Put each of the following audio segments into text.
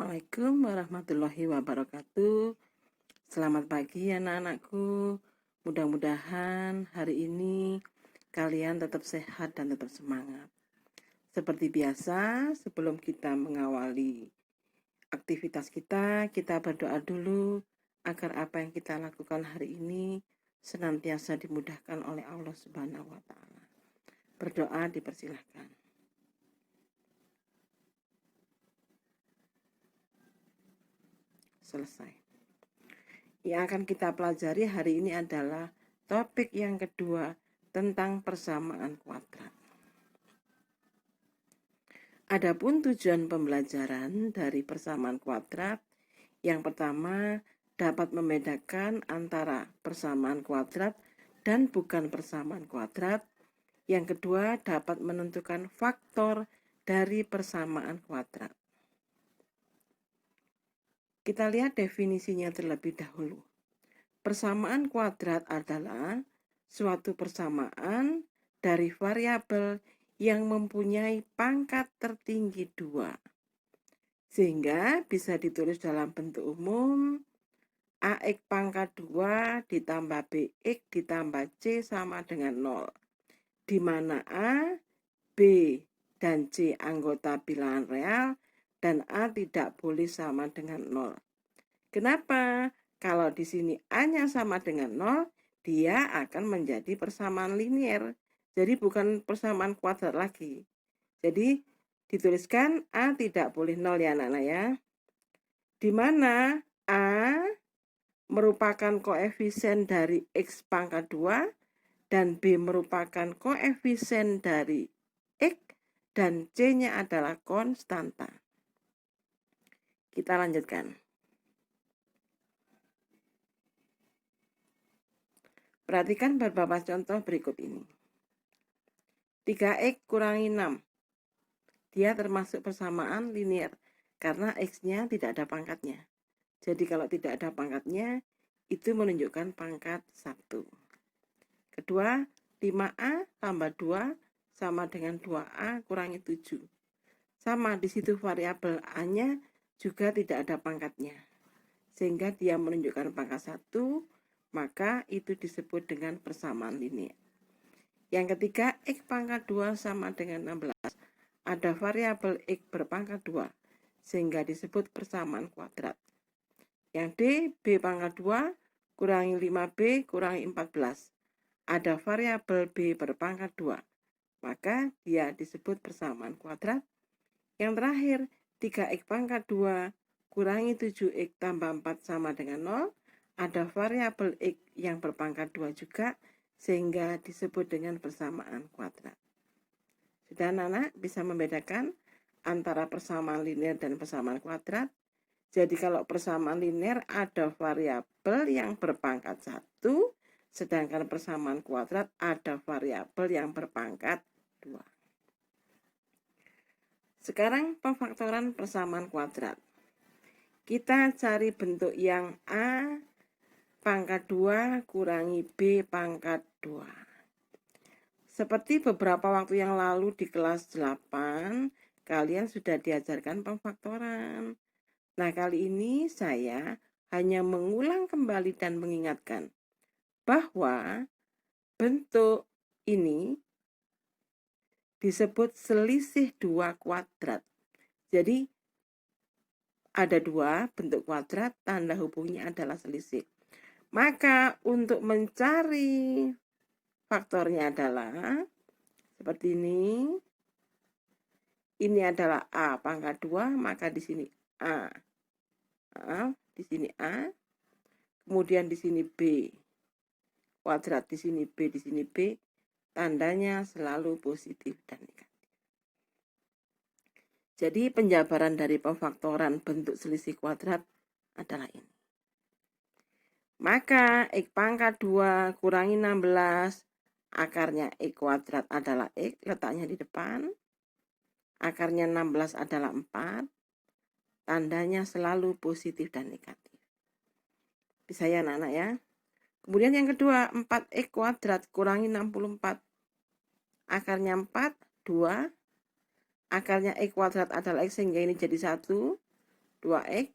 Assalamualaikum warahmatullahi wabarakatuh. Selamat pagi anak-anakku. Mudah-mudahan hari ini kalian tetap sehat dan tetap semangat. Seperti biasa, sebelum kita mengawali aktivitas kita berdoa dulu agar apa yang kita lakukan hari ini senantiasa dimudahkan oleh Allah Subhanahu wa taala. Berdoa dipersilahkan. Selesai. Yang akan kita pelajari hari ini adalah topik yang kedua tentang persamaan kuadrat. Adapun tujuan pembelajaran dari persamaan kuadrat, yang pertama dapat membedakan antara persamaan kuadrat dan bukan persamaan kuadrat. Yang kedua dapat menentukan faktor dari persamaan kuadrat. Kita lihat definisinya terlebih dahulu. Persamaan kuadrat adalah suatu persamaan dari variabel yang mempunyai pangkat tertinggi 2. Sehingga bisa ditulis dalam bentuk umum AX pangkat 2 ditambah BX ditambah C sama dengan 0. Di mana A, B, dan C anggota bilangan real dan A tidak boleh sama dengan 0. Kenapa? Kalau di sini A-nya sama dengan 0, dia akan menjadi persamaan linier. Jadi bukan persamaan kuadrat lagi. Jadi dituliskan A tidak boleh 0 ya anak-anak ya. Di mana A merupakan koefisien dari X pangkat 2 dan B merupakan koefisien dari X dan C-nya adalah konstanta. Kita lanjutkan. Perhatikan beberapa contoh berikut ini. 3X kurangi 6. Dia termasuk persamaan linier karena X-nya tidak ada pangkatnya. Jadi kalau tidak ada pangkatnya, itu menunjukkan pangkat 1. Kedua, 5A tambah 2 sama dengan 2A kurangi 7. Sama, di situ variabel A-nya juga tidak ada pangkatnya. Sehingga dia menunjukkan pangkat 1, maka itu disebut dengan persamaan linier. Yang ketiga, X pangkat 2 sama dengan 16. Ada variabel X berpangkat 2, sehingga disebut persamaan kuadrat. Yang D, B pangkat 2 kurangi 5B kurangi 14. Ada variabel B berpangkat 2, maka dia disebut persamaan kuadrat. Yang terakhir, 3X pangkat 2 kurangi 7X tambah 4 sama dengan 0. Ada variabel X yang berpangkat 2 juga, sehingga disebut dengan persamaan kuadrat. Sudah anak-anak bisa membedakan antara persamaan linier dan persamaan kuadrat? Jadi kalau persamaan linier ada variabel yang berpangkat 1, sedangkan persamaan kuadrat ada variabel yang berpangkat 2. Sekarang pemfaktoran persamaan kuadrat. Kita cari bentuk yang A pangkat 2 kurangi B pangkat 2. Seperti beberapa waktu yang lalu di kelas 8, kalian sudah diajarkan pemfaktoran. Nah, kali ini saya hanya mengulang kembali dan mengingatkan bahwa bentuk ini disebut selisih 2 kuadrat. Jadi, ada 2 bentuk kuadrat, tanda hubungnya adalah selisih. Maka untuk mencari faktornya adalah seperti ini. Ini adalah A pangkat 2, maka di sini A. Di sini A. Kemudian di sini B. Kuadrat di sini B, di sini B. Tandanya selalu positif dan negatif. Jadi penjabaran dari pemfaktoran bentuk selisih kuadrat adalah ini. Maka X pangkat 2 kurangi 16, akarnya X kuadrat adalah X, letaknya di depan. Akarnya 16 adalah 4, tandanya selalu positif dan negatif. Bisa ya anak-anak ya. Kemudian yang kedua, 4X kuadrat kurangi 64. Akarnya 4, 2. Akarnya X kuadrat adalah X sehingga ini jadi 1. 2X,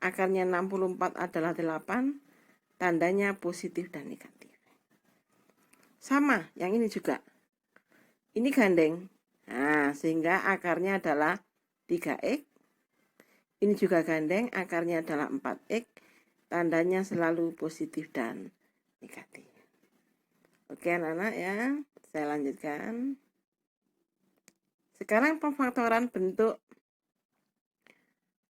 akarnya 64 adalah 8, tandanya positif dan negatif. Sama, yang ini juga. Ini gandeng. Nah, sehingga akarnya adalah 3X. Ini juga gandeng, akarnya adalah 4X. Tandanya selalu positif dan negatif. Oke anak-anak ya, saya lanjutkan. Sekarang pemfaktoran bentuk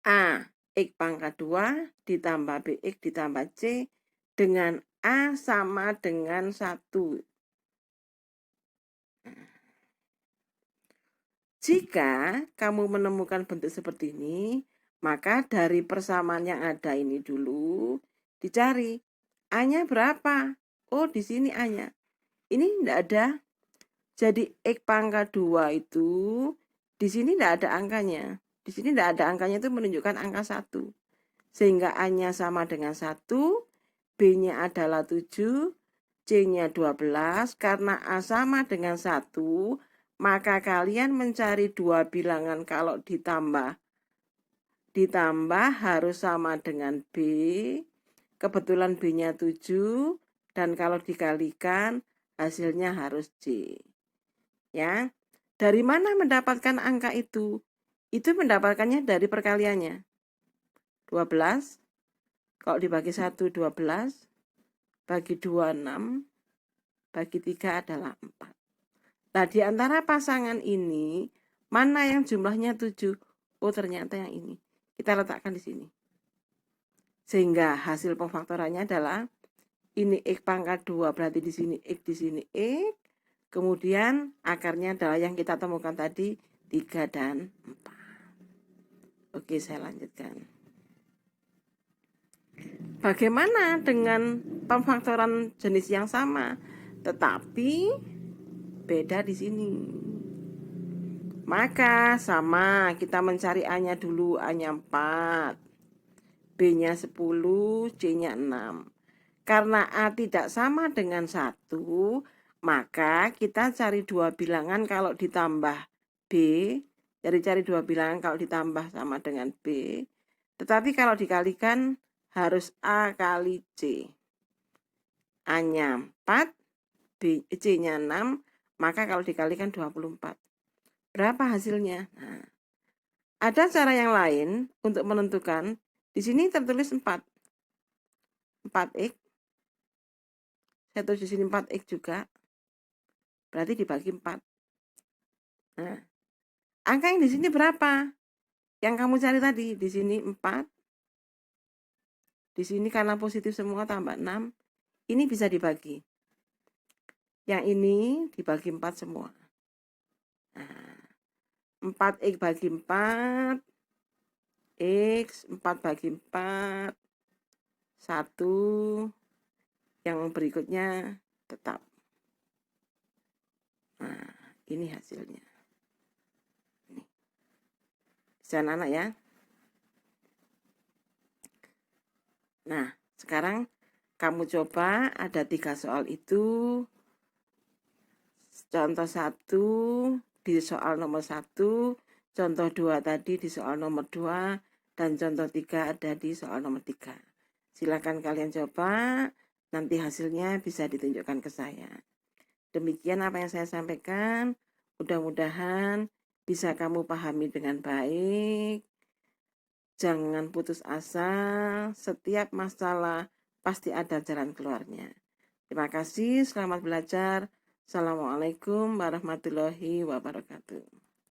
A, X pangkat 2 ditambah BX ditambah C dengan A sama dengan 1. Jika kamu menemukan bentuk seperti ini, maka dari persamaan yang ada ini dulu dicari. A-nya berapa? Oh, di sini A-nya. Ini tidak ada. Jadi X pangkat 2 itu di sini tidak ada angkanya. Di sini tidak ada angkanya, itu menunjukkan angka 1. Sehingga A-nya sama dengan 1, B-nya adalah 7, C-nya 12. Karena A sama dengan 1, maka kalian mencari dua bilangan kalau ditambah harus sama dengan B. Kebetulan B-nya 7 dan kalau dikalikan hasilnya harus C. Ya. Dari mana mendapatkan angka itu? Itu mendapatkannya dari perkaliannya. 12 kalau dibagi 1 12, bagi 2 6, bagi 3 adalah 4. Nah, di antara pasangan ini, mana yang jumlahnya 7? Oh, ternyata yang ini. Kita letakkan di sini. Sehingga hasil pemfaktorannya adalah ini X pangkat 2, berarti di sini X, di sini X. Kemudian akarnya adalah yang kita temukan tadi, 3 dan 4. Oke, saya lanjutkan. Bagaimana dengan pemfaktoran jenis yang sama, tetapi beda di sini? Maka sama, kita mencari A-nya dulu, A-nya 4, B-nya 10, C-nya 6. Karena A tidak sama dengan 1, maka kita cari dua bilangan kalau ditambah B. Jadi cari dua bilangan kalau ditambah sama dengan B. Tetapi kalau dikalikan harus A kali C. A-nya 4, C-nya 6, maka kalau dikalikan 24. Berapa hasilnya? Nah, ada cara yang lain untuk menentukan. Di sini tertulis 4. 4X. Saya tulis di sini 4X juga. Berarti dibagi 4. Nah, angka yang di sini berapa? Yang kamu cari tadi, di sini 4. Di sini karena positif semua tambah 6. Ini bisa dibagi. Yang ini dibagi 4 semua. Nah, 4X bagi 4. X, 4 bagi 4. 1. Yang berikutnya tetap. Nah, ini hasilnya. Ini. Bisa anak ya. Nah, sekarang kamu coba ada 3 soal itu. Contoh 1 di soal nomor 1, contoh 2 tadi di soal nomor 2, dan contoh 3 ada di soal nomor 3. Silakan kalian coba, nanti hasilnya bisa ditunjukkan ke saya. Demikian apa yang saya sampaikan, mudah-mudahan bisa kamu pahami dengan baik. Jangan putus asa, setiap masalah pasti ada jalan keluarnya. Terima kasih, selamat belajar. Assalamualaikum warahmatullahi wabarakatuh.